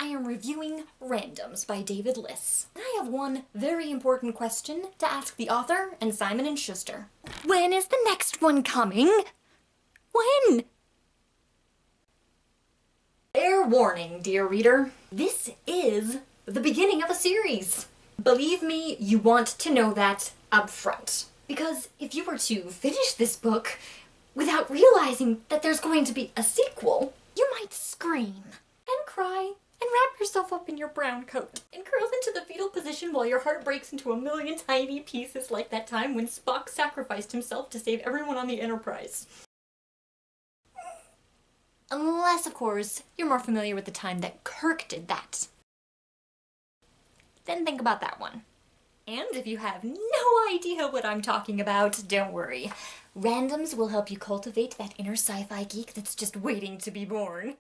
I am reviewing Randoms by David Liss. I have one very important question to ask the author and Simon & Schuster. When is the next one coming? When? Fair warning, dear reader. This is the beginning of a series. Believe me, you want to know that up front. Because if you were to finish this book without realizing that there's going to be a sequel, you might scream and cry and wrap yourself up in your brown coat and curl into the fetal position while your heart breaks into a million tiny pieces like that time when Spock sacrificed himself to save everyone on the Enterprise. Unless, of course, you're more familiar with the time that Kirk did that. Then think about that one. And if you have no idea what I'm talking about, don't worry. Randoms will help you cultivate that inner sci-fi geek that's just waiting to be born.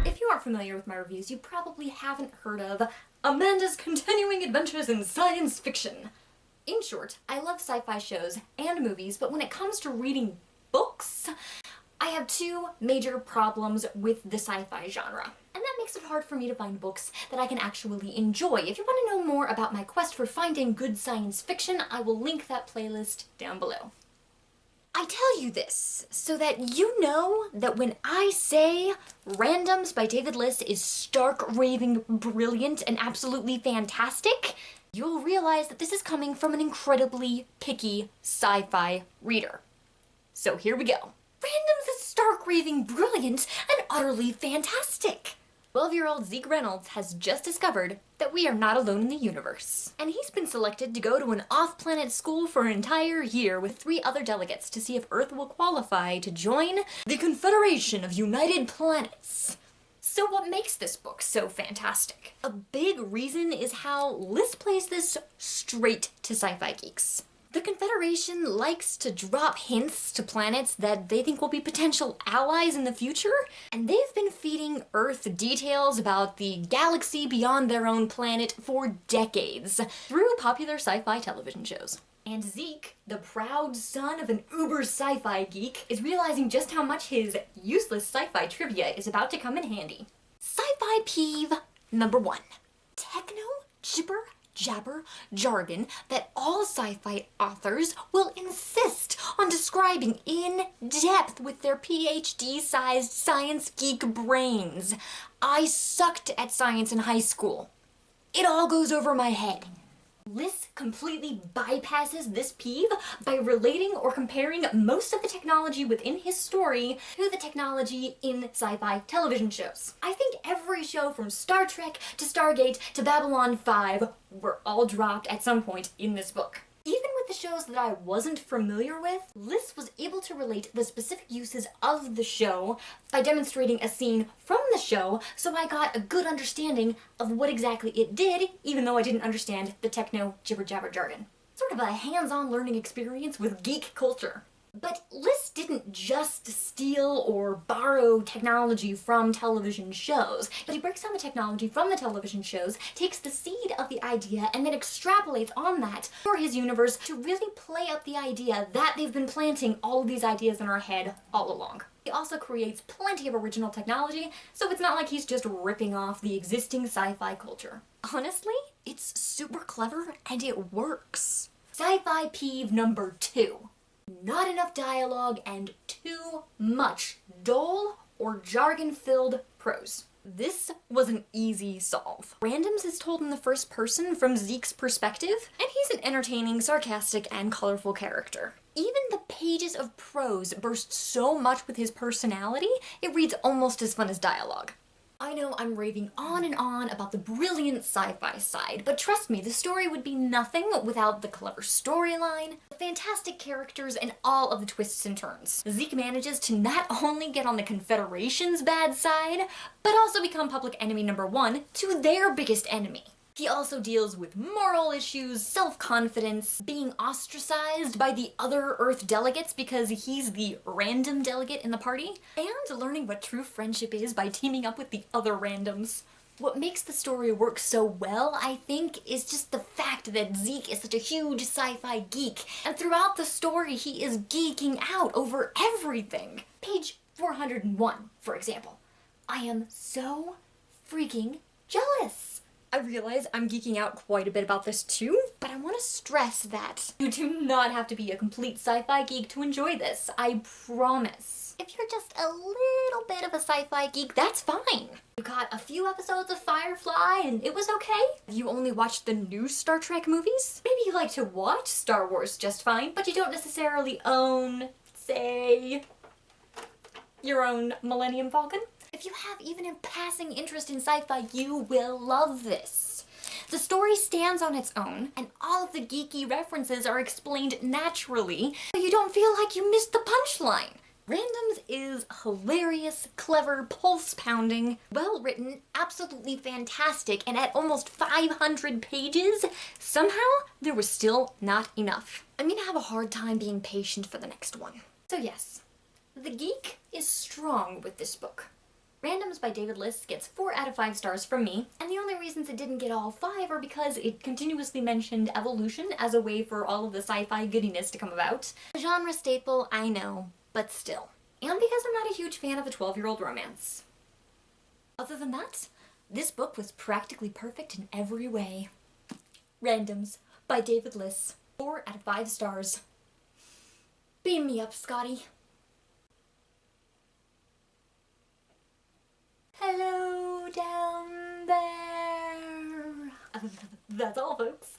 If you aren't familiar with my reviews, you probably haven't heard of Amanda's Continuing Adventures in Science Fiction. In short, I love sci-fi shows and movies, but when it comes to reading books, I have two major problems with the sci-fi genre. And that makes it hard for me to find books that I can actually enjoy. If you want to know more about my quest for finding good science fiction, I will link that playlist down below. I tell you this so that you know that when I say Randoms by David Liss is stark raving brilliant and absolutely fantastic, you'll realize that this is coming from an incredibly picky sci-fi reader. So here we go. Randoms is stark raving brilliant and utterly fantastic. 12-year-old Zeke Reynolds has just discovered that we are not alone in the universe. And he's been selected to go to an off-planet school for an entire year with 3 other delegates to see if Earth will qualify to join the Confederation of United Planets. So what makes this book so fantastic? A big reason is how Liss plays this straight to sci-fi geeks. The Confederation likes to drop hints to planets that they think will be potential allies in the future, and they've been feeding Earth details about the galaxy beyond their own planet for decades through popular sci-fi television shows. And Zeke, the proud son of an uber sci-fi geek, is realizing just how much his useless sci-fi trivia is about to come in handy. Sci-fi peeve number 1. Techno jibber jabber jargon that all sci-fi authors will insist on describing in depth with their PhD-sized science geek brains. I sucked at science in high school. It all goes over my head. Liss completely bypasses this peeve by relating or comparing most of the technology within his story to the technology in sci-fi television shows. I think every show from Star Trek to Stargate to Babylon 5 were all dropped at some point in this book. Even with the shows that I wasn't familiar with, Liss was able to relate the specific uses of the show by demonstrating a scene from the show, so I got a good understanding of what exactly it did, even though I didn't understand the techno jibber-jabber jargon. Sort of a hands-on learning experience with geek culture. But Liss didn't just steal or borrow technology from television shows, but he breaks down the technology from the television shows, takes the seed of the idea, and then extrapolates on that for his universe to really play up the idea that they've been planting all of these ideas in our head all along. He also creates plenty of original technology, so it's not like he's just ripping off the existing sci-fi culture. Honestly, it's super clever and it works. Sci-fi peeve number 2. Not enough dialogue and too much dull or jargon-filled prose. This was an easy solve. Randoms is told in the first person from Zeke's perspective, and he's an entertaining, sarcastic, and colorful character. Even the pages of prose burst so much with his personality, it reads almost as fun as dialogue. I know I'm raving on and on about the brilliant sci-fi side, but trust me, the story would be nothing without the clever storyline, the fantastic characters, and all of the twists and turns. Zeke manages to not only get on the Confederation's bad side, but also become public enemy number 1 to their biggest enemy. He also deals with moral issues, self-confidence, being ostracized by the other Earth delegates because he's the random delegate in the party, and learning what true friendship is by teaming up with the other randoms. What makes the story work so well, I think, is just the fact that Zeke is such a huge sci-fi geek, and throughout the story he is geeking out over everything. Page 401, for example. I am so freaking jealous. I realize I'm geeking out quite a bit about this too, but I want to stress that you do not have to be a complete sci-fi geek to enjoy this, I promise. If you're just a little bit of a sci-fi geek, that's fine. You got a few episodes of Firefly and it was okay. You only watched the new Star Trek movies? Maybe you like to watch Star Wars just fine, but you don't necessarily own, say, your own Millennium Falcon? If you have even a passing interest in sci-fi, you will love this. The story stands on its own, and all of the geeky references are explained naturally, so you don't feel like you missed the punchline. Randoms is hilarious, clever, pulse-pounding, well-written, absolutely fantastic, and at almost 500 pages, somehow there was still not enough. I'm gonna have a hard time being patient for the next one. So yes, the geek is strong with this book. Randoms by David Liss gets 4 out of 5 stars from me, and the only reasons it didn't get all 5 are because it continuously mentioned evolution as a way for all of the sci-fi goodiness to come about. A genre staple, I know, but still. And because I'm not a huge fan of a 12-year-old romance. Other than that, this book was practically perfect in every way. Randoms by David Liss, 4 out of 5 stars. Beam me up, Scotty. Hello down there. That's all, folks.